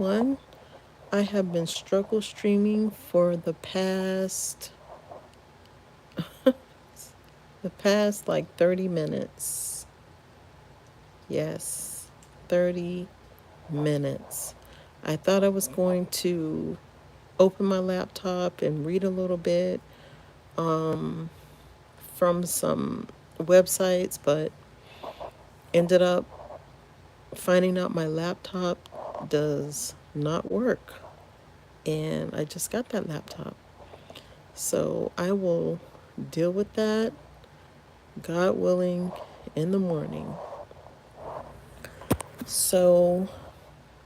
everyone. I have been struggle streaming for the past like 30 minutes. Yes, 30 minutes. I thought I was going to open my laptop and read a little bit from some websites, but ended up finding out my laptop does not work. And I just got that laptop. So I will deal with that, God willing, in the morning. So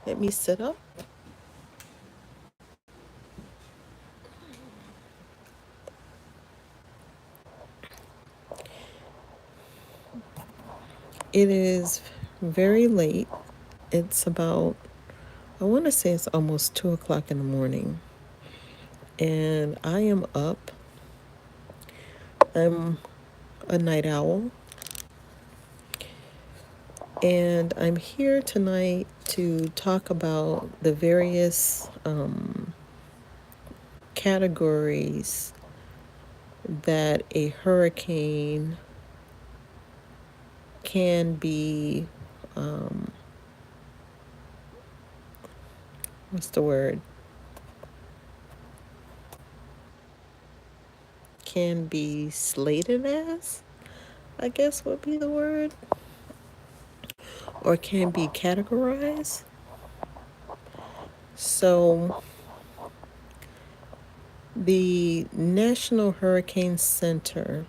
let me sit up. It is very late. It's about, I want to say it's almost 2 o'clock in the morning. And I am up. I'm a night owl. And I'm here tonight to talk about the various categories that a hurricane can be, what's the word? Can be slated as, I guess would be the word, or can be categorized. So, the National Hurricane Center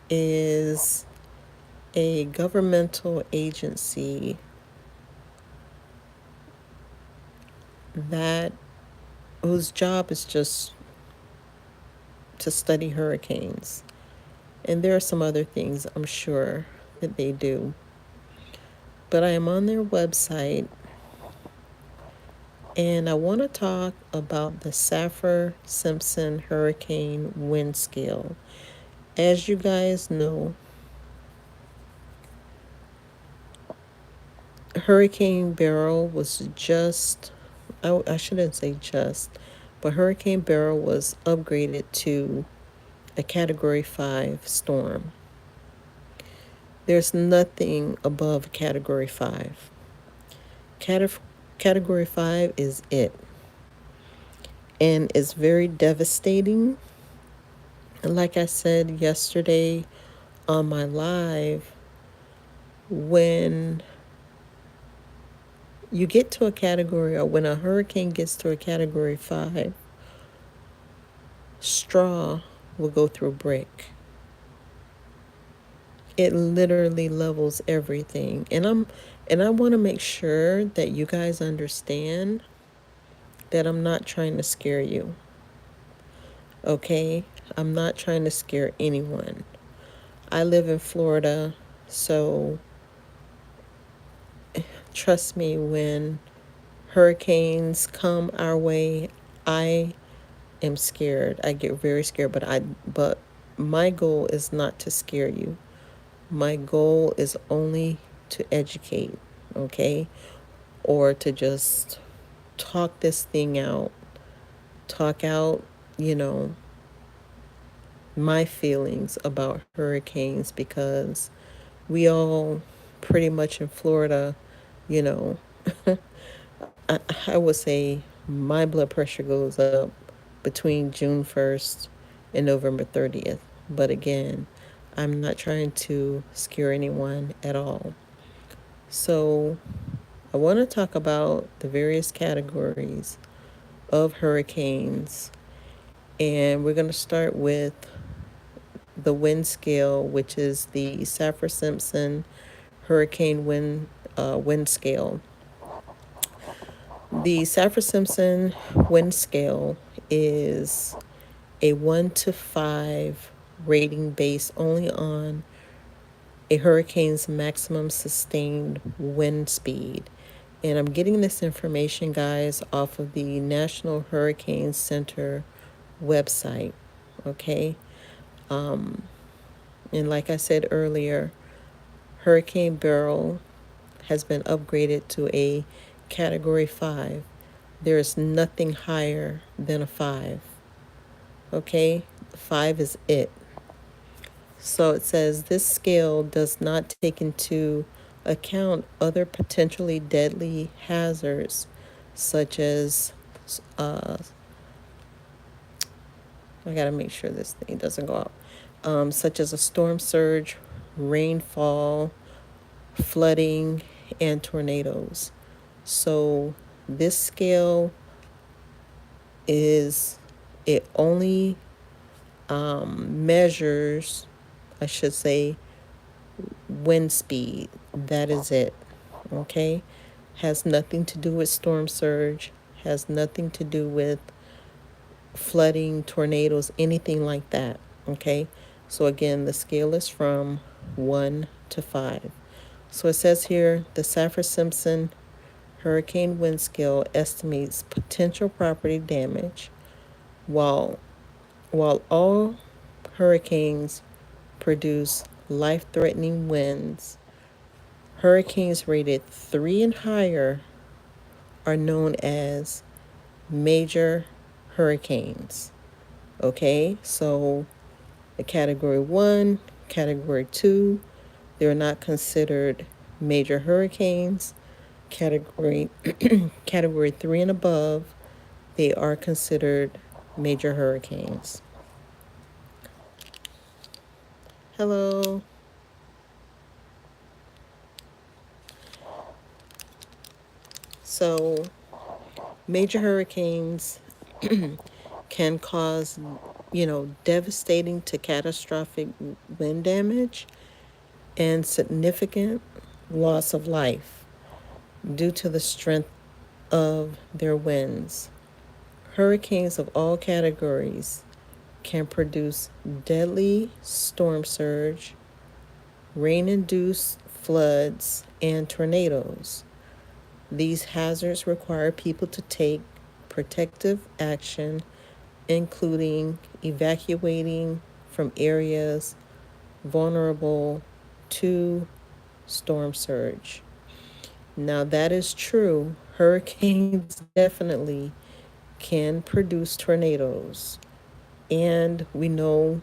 is a governmental agency that whose job is just to study hurricanes. And there are some other things I'm sure that they do. But I am on their website and I want to talk about the Saffir-Simpson Hurricane Wind Scale. As you guys know, Hurricane Beryl was just, I shouldn't say just, but Hurricane Beryl was upgraded to a Category 5 storm. There's nothing above Category 5. Category 5 is it. And it's very devastating. And like I said yesterday on my live, when you get to a category, or when a hurricane gets to a Category 5, straw will go through brick. It literally levels everything. And I want to make sure that you guys understand that I'm not trying to scare you. Okay? I'm not trying to scare anyone. I live in Florida, so trust me, when hurricanes come our way, I am scared. I get very scared, but my goal is not to scare you. My goal is only to educate, okay? Or to just talk this thing out. Talk out, you know, my feelings about hurricanes, because we all pretty much in Florida, you know, I would say my blood pressure goes up between June 1st and November 30th. But again, I'm not trying to scare anyone at all. So I want to talk about the various categories of hurricanes. And we're going to start with the wind scale, which is the Saffir-Simpson Hurricane Wind Scale. The Saffir-Simpson Wind Scale is a 1 to 5 rating based only on a hurricane's maximum sustained wind speed. And I'm getting this information, guys, off of the National Hurricane Center website. Okay? And like I said earlier, Hurricane Beryl has been upgraded to a Category 5. There is nothing higher than a 5. Okay? 5 is it. So it says this scale does not take into account other potentially deadly hazards such as I gotta make sure this thing doesn't go out. Such as a storm surge, rainfall, flooding, and tornadoes. So this scale is, it only measures, I should say, wind speed. That is it. Okay? Has nothing to do with storm surge, has nothing to do with flooding, tornadoes, anything like that. Okay? So again, the scale is from 1 to 5. So it says here the Saffir-Simpson Hurricane Wind Scale estimates potential property damage. While while all hurricanes produce life-threatening winds, hurricanes rated 3 and higher are known as major hurricanes. Okay, so a category 1, category 2, they're not considered major hurricanes. Category category 3 and above, they are considered major hurricanes. Hello. So, major hurricanes can cause, devastating to catastrophic wind damage and significant loss of life due to the strength of their winds. Hurricanes of all categories can produce deadly storm surge, rain-induced floods, and tornadoes. These hazards require people to take protective action, including evacuating from areas vulnerable to storm surge. Now, that is true. Hurricanes definitely can produce tornadoes. And we know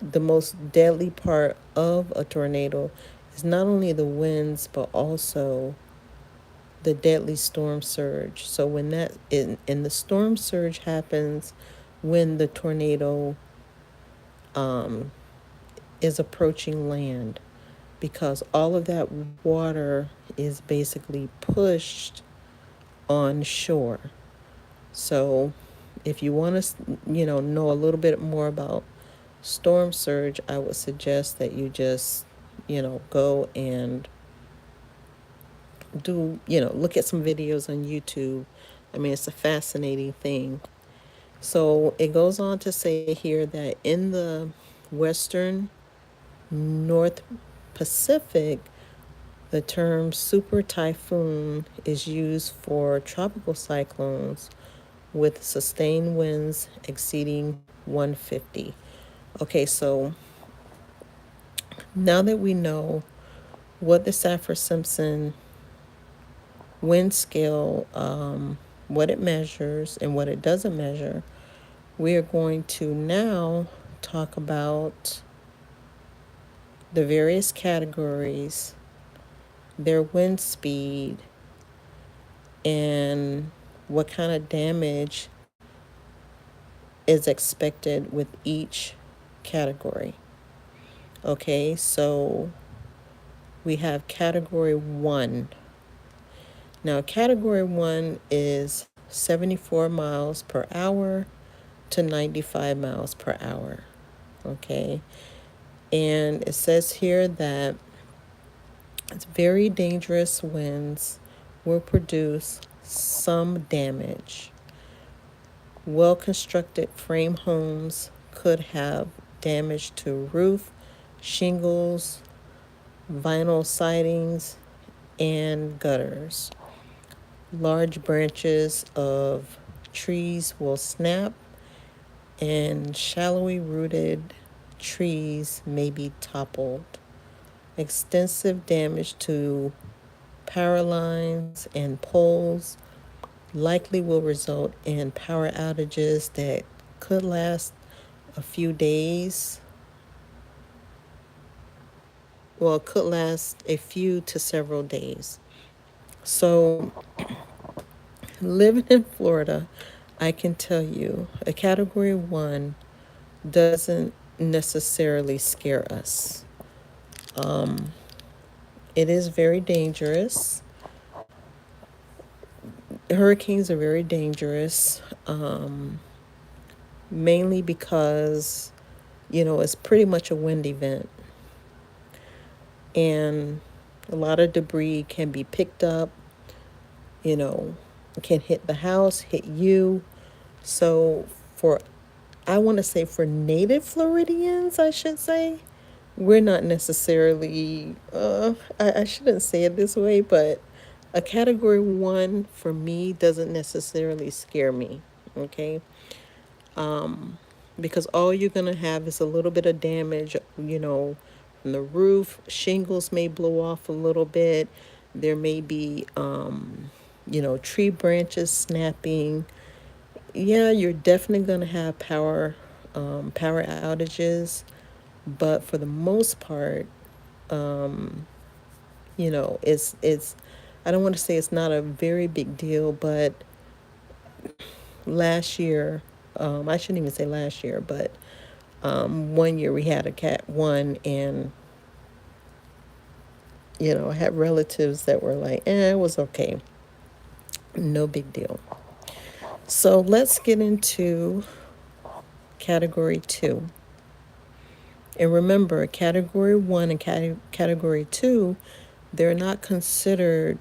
the most deadly part of a tornado is not only the winds, but also the deadly storm surge. So when that in the storm surge happens when the tornado is approaching land, because all of that water is basically pushed on shore. So if you want to, know a little bit more about storm surge, I would suggest that you just, go and look at some videos on YouTube. I mean, it's a fascinating thing. So it goes on to say here that in the western North Pacific, the term super typhoon is used for tropical cyclones with sustained winds exceeding 150. Okay, so now that we know what the Saffir-Simpson wind scale, what it measures and what it doesn't measure, we are going to now talk about the various categories, their wind speed, and what kind of damage is expected with each category. Okay, so we have category 1. Now, category 1 is 74 miles per hour to 95 miles per hour. Okay, and it says here that it's very dangerous winds will produce some damage. Well-constructed frame homes could have damage to roof, shingles, vinyl sidings, and gutters. Large branches of trees will snap, and shallowly rooted trees may be toppled. Extensive damage to power lines and poles likely will result in power outages that could last a few days. Well, it could last a few to several days. So, living in Florida, I can tell you a category one doesn't necessarily scare us. Um, it is very dangerous. Hurricanes are very dangerous, mainly because, it's pretty much a wind event. And a lot of debris can be picked up, you know, can hit the house, hit you. So, for, I want to say for native Floridians, I should say, we're not necessarily, I shouldn't say it this way, but a category one for me doesn't necessarily scare me, okay? Um, because all you're going to have is a little bit of damage, from the roof. Shingles may blow off a little bit. There may be, tree branches snapping. Yeah, you're definitely going to have power outages, but for the most part, um, it's I don't want to say it's not a very big deal, but last year, I shouldn't even say last year, but one year we had a cat one, and I had relatives that were like, it was okay, no big deal. So let's get into category two. And remember, category one and category two, they're not considered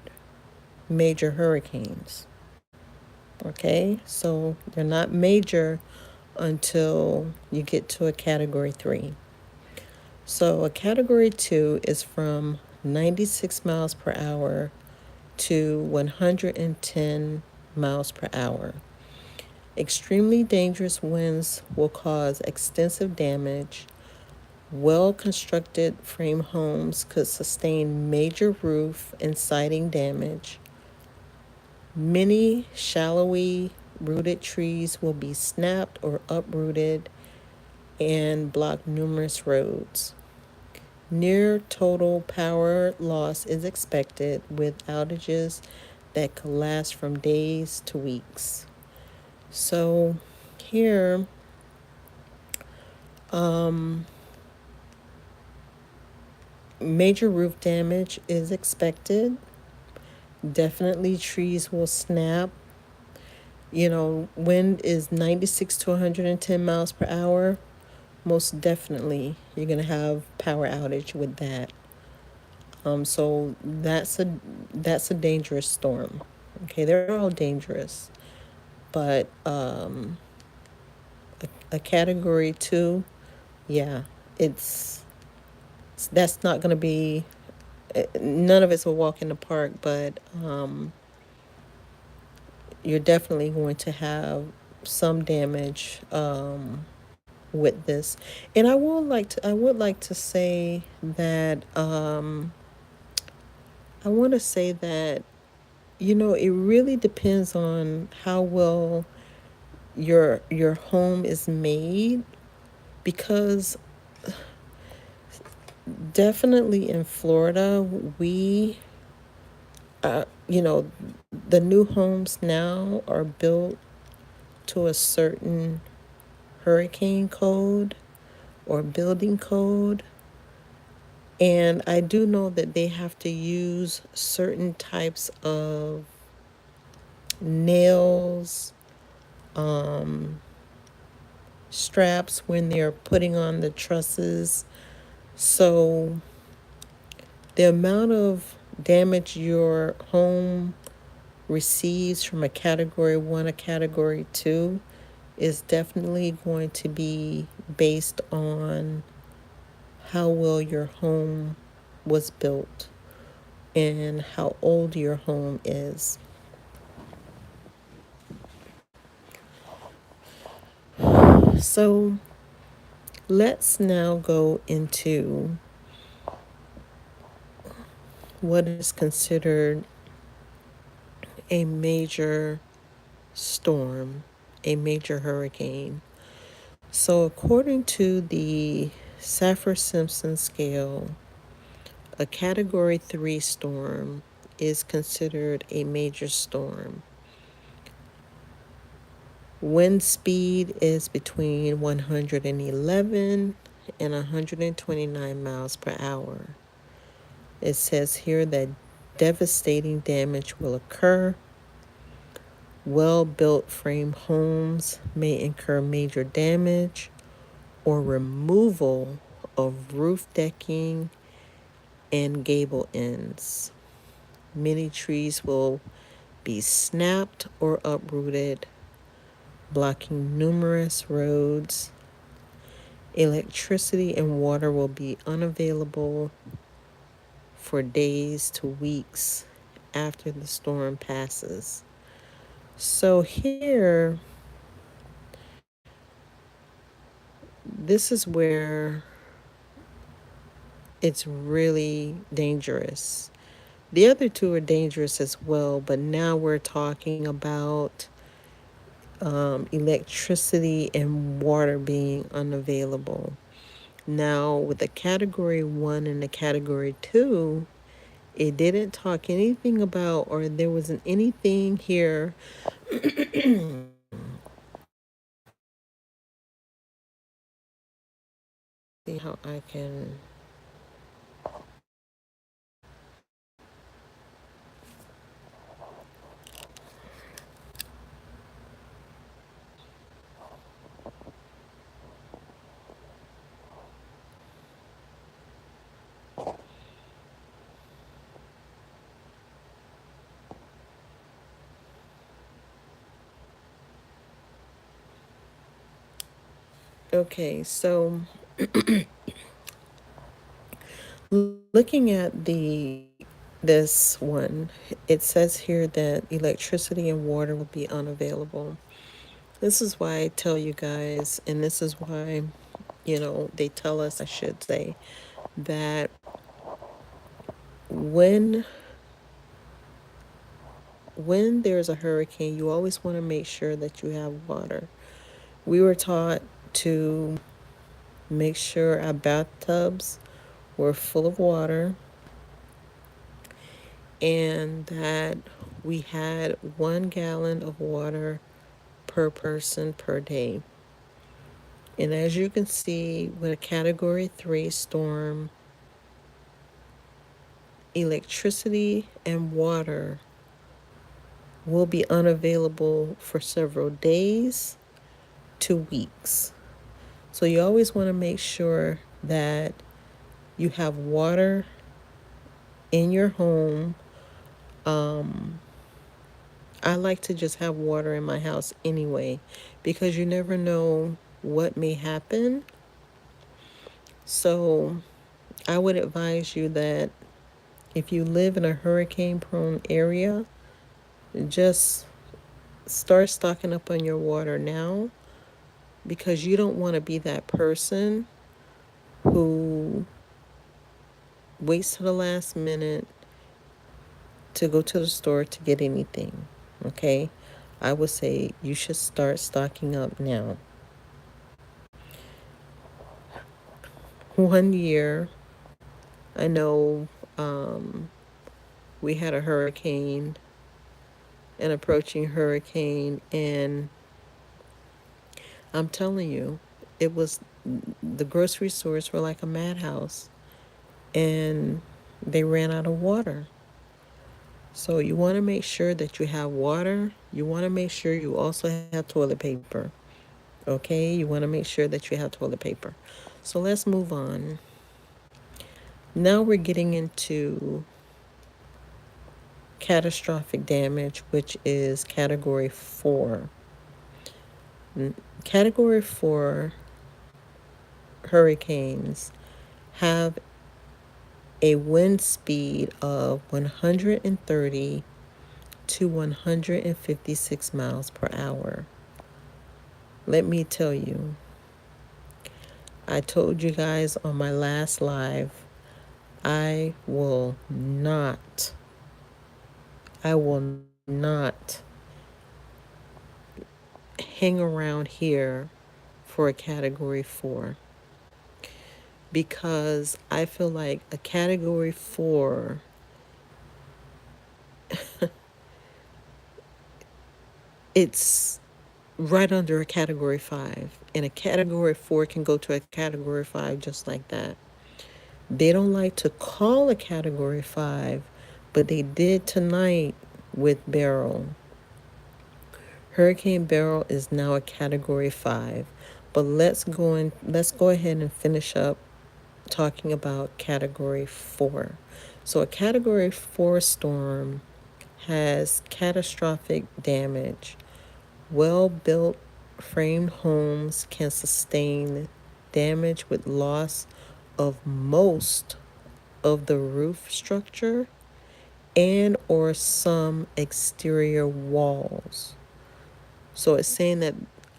major hurricanes. Okay, so they're not major until you get to a category three. So a category two is from 96 miles per hour to 110 miles per hour. Extremely dangerous winds will cause extensive damage. Well constructed frame homes could sustain major roof and siding damage. Many shallowy rooted trees will be snapped or uprooted and block numerous roads. Near total power loss is expected, with outages that could last from days to weeks. So, here, um, major roof damage is expected. Definitely, trees will snap. Wind is 96 to 110 miles per hour. Most definitely, you're going to have power outage with that. So that's a dangerous storm. Okay, they're all dangerous, but a category two, yeah, it's that's not going to be. None of it's a walk in the park, but you're definitely going to have some damage with this. And I would like to say that I want to say that it really depends on how well your home is made, because definitely in Florida, we the new homes now are built to a certain hurricane code or building code. And I do know that they have to use certain types of nails, um, straps when they're putting on the trusses. So the amount of damage your home receives from a category one, a category two, is definitely going to be based on how well your home was built and how old your home is. So let's now go into what is considered a major storm, a major hurricane. So, according to the Saffir-Simpson scale, a category 3 storm is considered a major storm. Wind speed is between 111 and 129 miles per hour. It says here that devastating damage will occur. Well-built frame homes may incur major damage or removal of roof decking and gable ends. Many trees will be snapped or uprooted, blocking numerous roads. Electricity and water will be unavailable for days to weeks after the storm passes. So, here, this is where it's really dangerous. The other two are dangerous as well, but now we're talking about electricity and water being unavailable. Now, with the category 1 and the category 2, it didn't talk anything about, or there wasn't anything here. See how I can. Okay, so looking at this one, it says here that electricity and water will be unavailable. This is why I tell you guys, and this is why, they tell us, I should say, that when there's a hurricane, you always want to make sure that you have water. We were taught to make sure our bathtubs were full of water and that we had 1 gallon of water per person per day. And as you can see, with a category 3 storm, electricity and water will be unavailable for several days to weeks. So you always want to make sure that you have water in your home. I like to just have water in my house anyway, because you never know what may happen. So I would advise you that if you live in a hurricane prone area, just start stocking up on your water now, because you don't want to be that person who waits to the last minute to go to the store to get anything. Okay? I would say you should start stocking up now. One year, I know we had a hurricane, an approaching hurricane, and I'm telling you, it was the grocery stores were like a madhouse, and they ran out of water. So you want to make sure that you have water. You want to make sure you also have toilet paper. Okay? You want to make sure that you have toilet paper. So let's move on. Now we're getting into catastrophic damage, which is category 4. Category 4 hurricanes have a wind speed of 130 to 156 miles per hour. Let me tell you, I told you guys on my last live, I will not, I will not hang around here for a category 4 because I feel like a category 4, it's right under a category 5, and a category 4 can go to a category 5 just like that. They don't like to call a category 5, but they did tonight with Beryl. Hurricane Beryl is now a category 5. But let's go ahead and finish up talking about category 4. So a category 4 storm has catastrophic damage. Well-built framed homes can sustain damage with loss of most of the roof structure and or some exterior walls. So it's saying that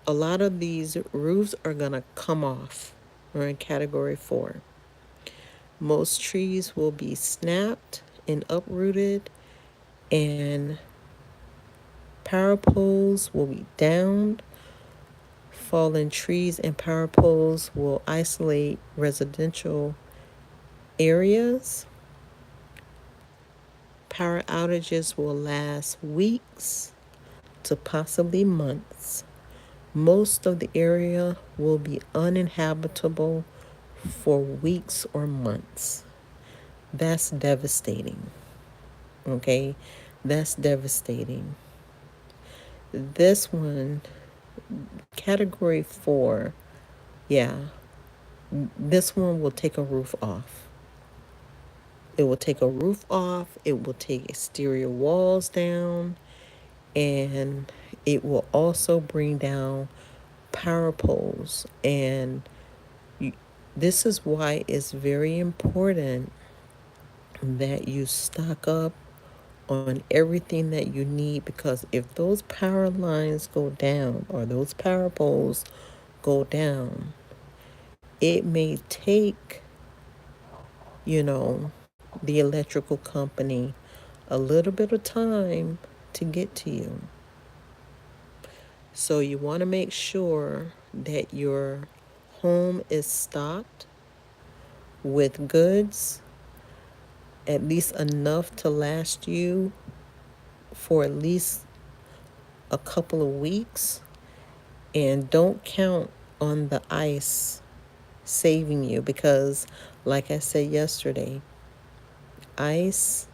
a lot of these roofs are going to come off. We're in category 4. Most trees will be snapped and uprooted, and power poles will be downed. Fallen trees and power poles will isolate residential areas. Power outages will last weeks to possibly months. Most of the area will be uninhabitable for weeks or months. That's devastating. Okay? That's devastating. This one, category 4, yeah, this one will take a roof off. It will take a roof off, it will take exterior walls down, and it will also bring down power poles. And this is why it's very important that you stock up on everything that you need, because if those power lines go down or those power poles go down, it may take, the electrical company a little bit of time to get to you. So you want to make sure that your home is stocked with goods, at least enough to last you for at least a couple of weeks. And don't count on the ice saving you because, like I said yesterday, ice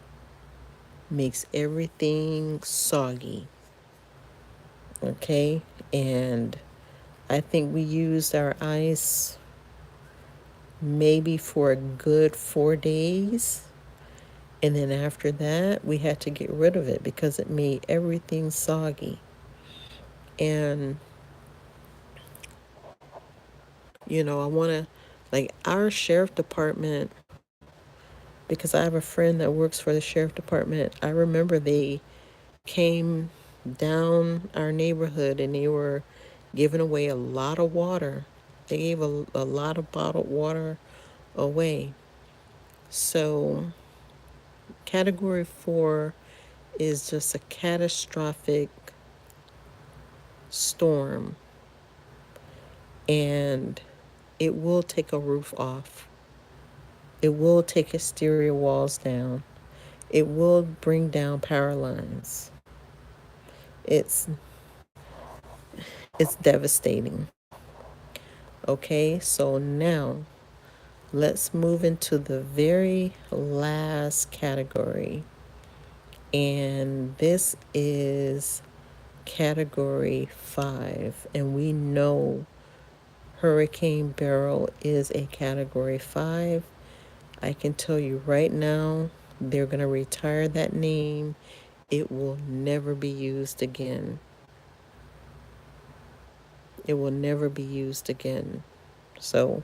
makes everything soggy. Okay? And I think we used our ice maybe for a good 4 days. And then after that, we had to get rid of it because it made everything soggy. And, I want to, like, our sheriff department, because I have a friend that works for the sheriff department, I remember they came down our neighborhood and they were giving away a lot of water. They gave a lot of bottled water away. So, category 4 is just a catastrophic storm, and it will take a roof off. It will take exterior walls down. It will bring down power lines. It's it's devastating. Okay, so now let's move into the very last category. And this is category 5. And we know Hurricane Beryl is a category 5. I can tell you right now, they're going to retire that name. It will never be used again. It will never be used again. So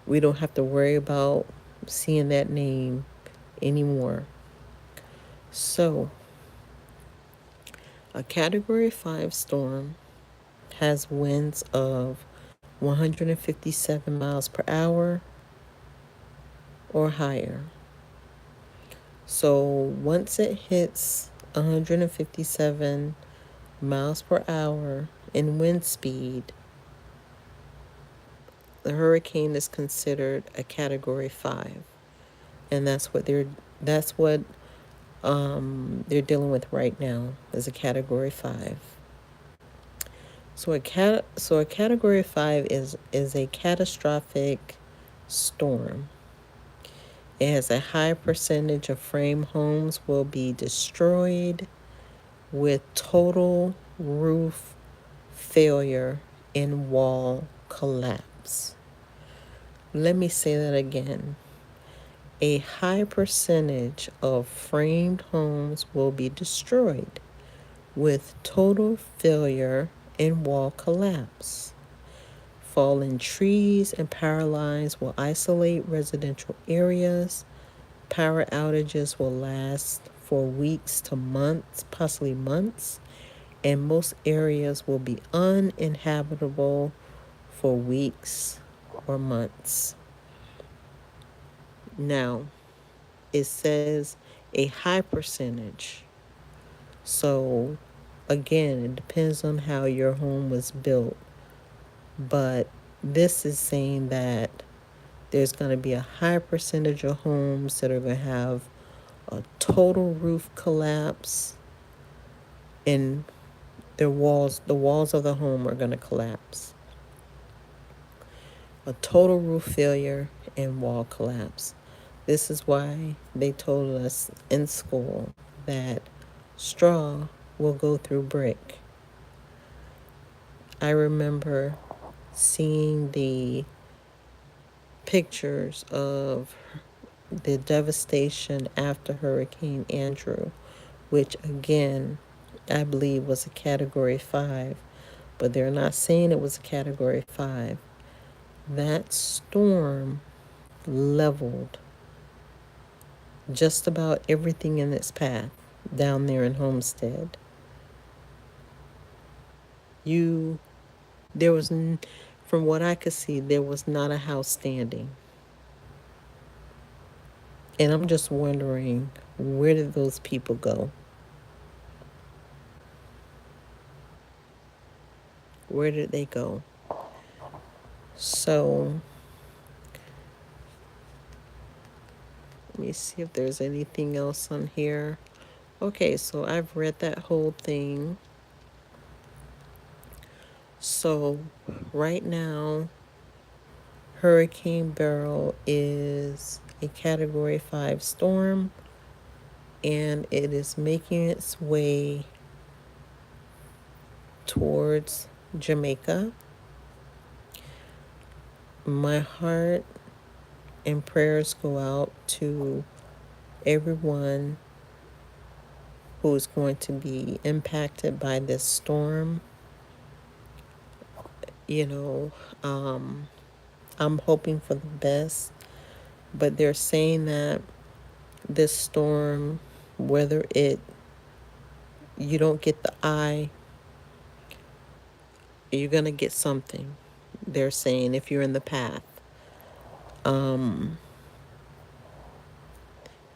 we don't have to worry about seeing that name anymore. So, a category 5 storm has winds of 157 miles per hour or higher. So once it hits 157 miles per hour in wind speed, the hurricane is considered a category 5. And that's what they're dealing with right now is a category 5. So a category 5 is a catastrophic storm. It has a high percentage of frame homes will be destroyed with total roof failure and wall collapse. Let me say that again. A high percentage of framed homes will be destroyed with total failure and wall collapse. Fallen trees and power lines will isolate residential areas. Power outages will last for weeks to months, possibly months, and most areas will be uninhabitable for weeks or months. Now, it says a high percentage. So, again, it depends on how your home was built. But this is saying that there's going to be a high percentage of homes that are going to have a total roof collapse, and the walls of the home are going to collapse. A total roof failure and wall collapse. This is why they told us in school that straw will go through brick. I remember seeing the pictures of the devastation after Hurricane Andrew, which again, I believe was a category 5, but they're not saying it was a category 5. That storm leveled just about everything in its path down there in Homestead. You, there was, from what I could see, there was not a house standing. And I'm just wondering, where did those people go? Where did they go? So, let me see if there's anything else on here. Okay, so I've read that whole thing. So, right now, Hurricane Beryl is a Category 5 storm, and it is making its way towards Jamaica. My heart and prayers go out to everyone who is going to be impacted by this storm. You know, I'm hoping for the best, but they're saying that this storm, whether you don't get the eye, you're going to get something. They're saying if you're in the path,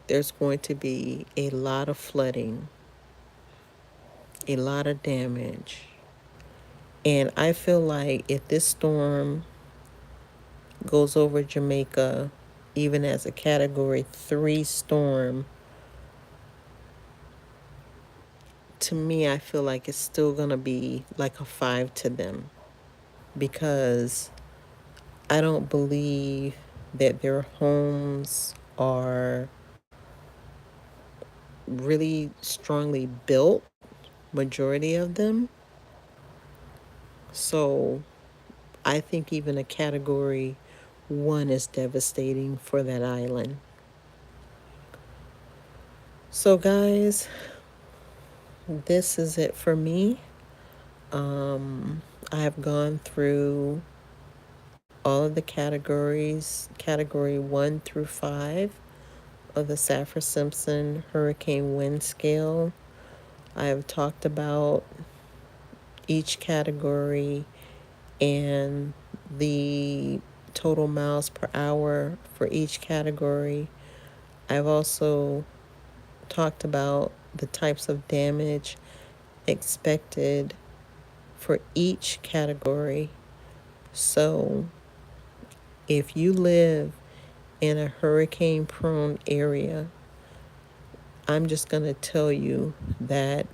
there's going to be a lot of flooding, a lot of damage. And I feel like if this storm goes over Jamaica, even as a Category 3 storm, to me, I feel like it's still going to be like a 5 to them, because I don't believe that their homes are really strongly built, majority of them. So I think even a Category 1 is devastating for that island. So, guys, this is it for me. I have gone through all of the categories, Category 1 through 5 of the Saffir-Simpson Hurricane Wind Scale. I have talked about each category and the total miles per hour for each category. I've also talked about the types of damage expected for each category. So if you live in a hurricane prone area, I'm just going to tell you that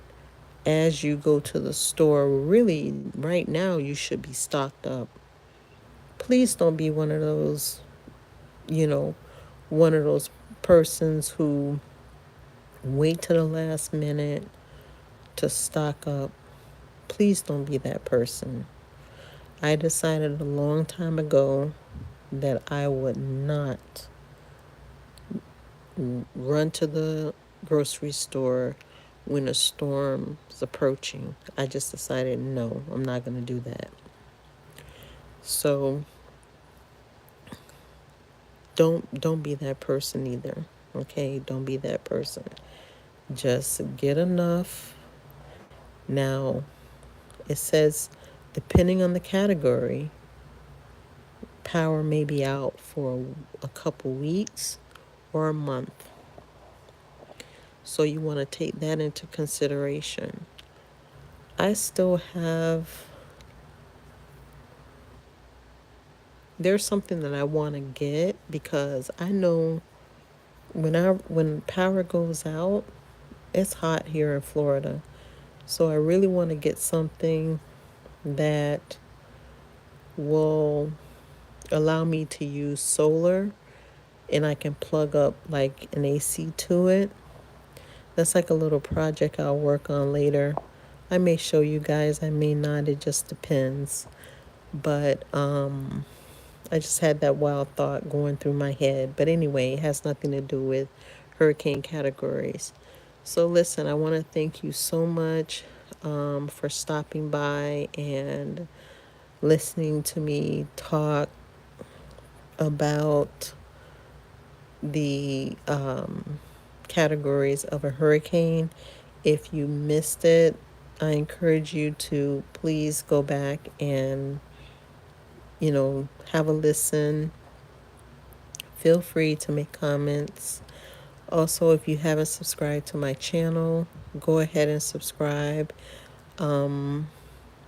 as you go to the store, really, right now, you should be stocked up. Please don't be one of those, you know, one of those persons who wait to the last minute to stock up. Please don't be that person. I decided a long time ago that I would not run to the grocery store when a storm is approaching. I just decided no, I'm not going to do that. So don't be that person either. Okay? Don't be that person. Just get enough. Now, it says depending on the category, power may be out for a couple weeks or a month. So you want to take that into consideration. I still have, there's something that I want to get because I know when power goes out, it's hot here in Florida. So I really want to get something that will allow me to use solar and I can plug up like an AC to it. That's like a little project I'll work on later. I may show you guys, I may not, it just depends. But I just had that wild thought going through my head. But anyway, it has nothing to do with hurricane categories. So listen, I want to thank you so much for stopping by and listening to me talk about the categories of a hurricane. If you missed it, I encourage you to please go back and, have a listen. Feel free to make comments. Also, if you haven't subscribed to my channel, go ahead and subscribe. More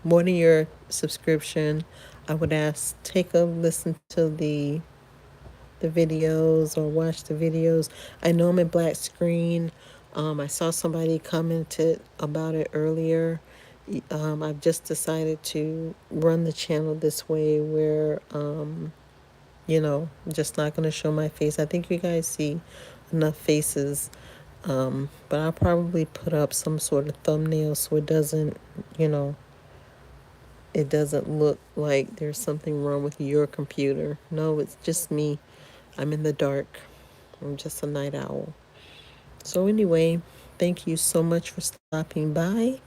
than your subscription, I would ask, take a listen to the videos or watch the videos. I know I'm in black screen. I saw somebody commented about it earlier. I've just decided to run the channel this way where, I'm just not going to show my face. I think you guys see enough faces. But I'll probably put up some sort of thumbnail so you know, it doesn't look like there's something wrong with your computer. No, it's just me. I'm in the dark. I'm just a night owl. So anyway, thank you so much for stopping by,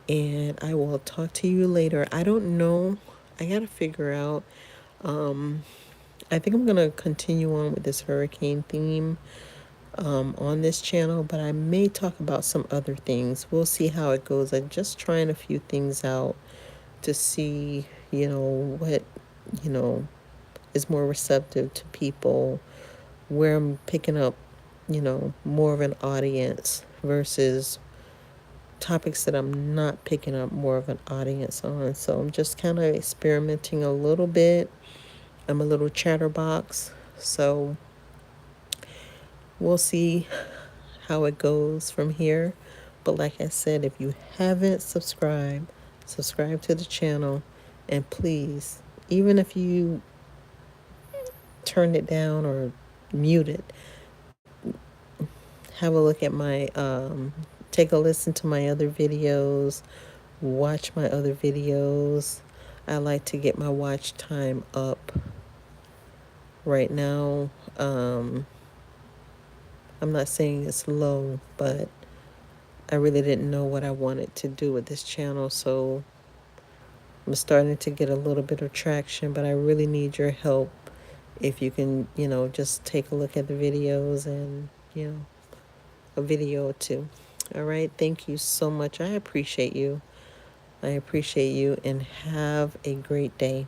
and I will talk to you later. I don't know. I got to figure out. I think I'm going to continue on with this hurricane theme on this channel, but I may talk about some other things. We'll see how it goes. I'm just trying a few things out to see, what, you know, is more receptive to people, where I'm picking up, more of an audience versus topics that I'm not picking up more of an audience on. So I'm just kind of experimenting a little bit. I'm a little chatterbox. So we'll see how it goes from here. But like I said, if you haven't subscribed, subscribe to the channel. And please, even if you turn it down or mute it, have a look at my, take a listen to my other videos, watch my other videos. I like to get my watch time up. Right now, I'm not saying it's low, but I really didn't know what I wanted to do with this channel, so I'm starting to get a little bit of traction, but I really need your help. If you can, just take a look at the videos and, a video or two. All right. Thank you so much. I appreciate you. I appreciate you, and have a great day.